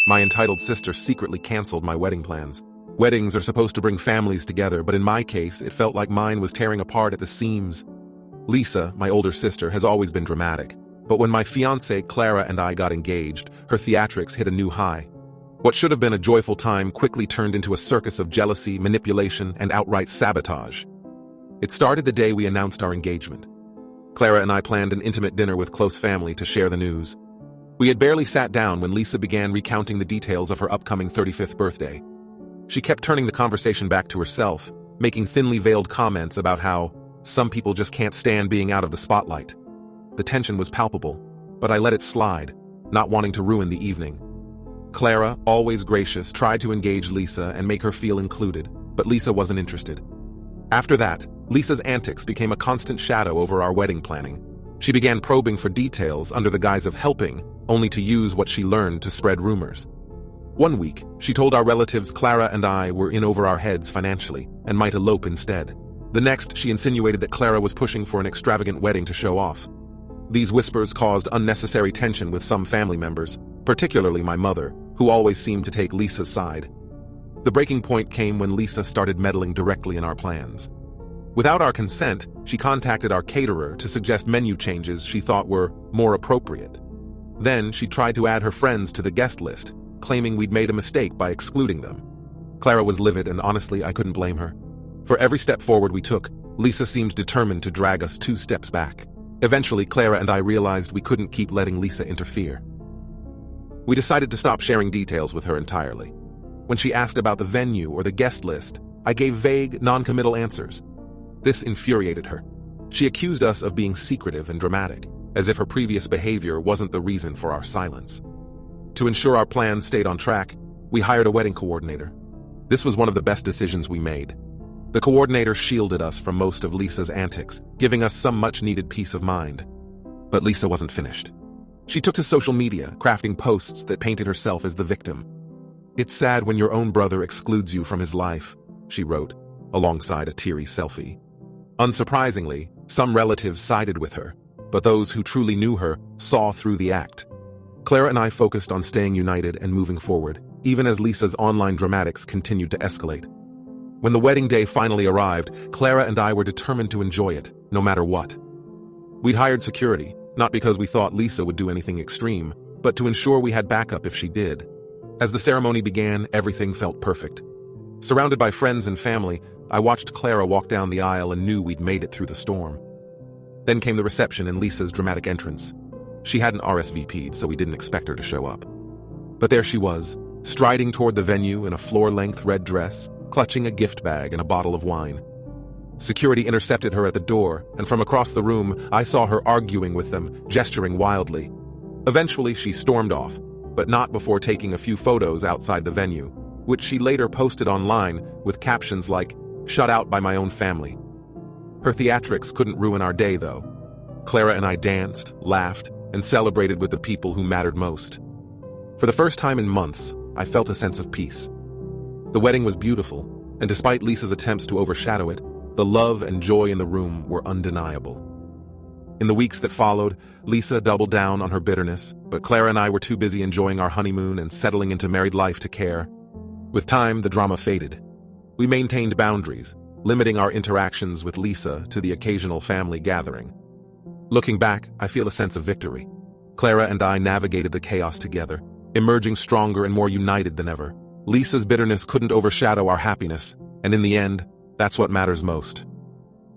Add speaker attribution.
Speaker 1: My entitled sister secretly canceled my wedding plans. Weddings are supposed to bring families together, but in my case, it felt like mine was tearing apart at the seams. Lisa, my older sister, has always been dramatic, but when my fiancée Clara and I got engaged, her theatrics hit a new high. What should have been a joyful time quickly turned into a circus of jealousy, manipulation, and outright sabotage. It started the day we announced our engagement. Clara and I planned an intimate dinner with close family to share the news. We had barely sat down when Lisa began recounting the details of her upcoming 35th birthday. She kept turning the conversation back to herself, making thinly veiled comments about how some people just can't stand being out of the spotlight. The tension was palpable, but I let it slide, not wanting to ruin the evening. Clara, always gracious, tried to engage Lisa and make her feel included, but Lisa wasn't interested. After that, Lisa's antics became a constant shadow over our wedding planning. She began probing for details under the guise of helping, only to use what she learned to spread rumors. One week, she told our relatives Clara and I were in over our heads financially and might elope instead. The next, she insinuated that Clara was pushing for an extravagant wedding to show off. These whispers caused unnecessary tension with some family members, particularly my mother, who always seemed to take Lisa's side. The breaking point came when Lisa started meddling directly in our plans. Without our consent, she contacted our caterer to suggest menu changes she thought were more appropriate. Then she tried to add her friends to the guest list, claiming we'd made a mistake by excluding them. Clara was livid, and honestly, I couldn't blame her. For every step forward we took, Lisa seemed determined to drag us 2 steps back. Eventually, Clara and I realized we couldn't keep letting Lisa interfere. We decided to stop sharing details with her entirely. When she asked about the venue or the guest list, I gave vague, non-committal answers. This infuriated her. She accused us of being secretive and dramatic, as if her previous behavior wasn't the reason for our silence. To ensure our plans stayed on track, we hired a wedding coordinator. This was one of the best decisions we made. The coordinator shielded us from most of Lisa's antics, giving us some much-needed peace of mind. But Lisa wasn't finished. She took to social media, crafting posts that painted herself as the victim. "It's sad when your own brother excludes you from his life," she wrote, alongside a teary selfie. Unsurprisingly, some relatives sided with her, but those who truly knew her saw through the act. Clara and I focused on staying united and moving forward, even as Lisa's online dramatics continued to escalate. When the wedding day finally arrived, Clara and I were determined to enjoy it, no matter what. We'd hired security, not because we thought Lisa would do anything extreme, but to ensure we had backup if she did. As the ceremony began, everything felt perfect. Surrounded by friends and family, I watched Clara walk down the aisle and knew we'd made it through the storm. Then came the reception and Lisa's dramatic entrance. She hadn't RSVP'd, so we didn't expect her to show up. But there she was, striding toward the venue in a floor-length red dress, clutching a gift bag and a bottle of wine. Security intercepted her at the door, and from across the room, I saw her arguing with them, gesturing wildly. Eventually, she stormed off, but not before taking a few photos outside the venue, which she later posted online with captions like, "Shut out by my own family." Her theatrics couldn't ruin our day, though. Clara and I danced, laughed, and celebrated with the people who mattered most. For the first time in months, I felt a sense of peace. The wedding was beautiful, and despite Lisa's attempts to overshadow it, the love and joy in the room were undeniable. In the weeks that followed, Lisa doubled down on her bitterness, but Clara and I were too busy enjoying our honeymoon and settling into married life to care. With time, the drama faded. We maintained boundaries, limiting our interactions with Lisa to the occasional family gathering. Looking back, I feel a sense of victory. Clara and I navigated the chaos together, emerging stronger and more united than ever. Lisa's bitterness couldn't overshadow our happiness, and in the end, that's what matters most.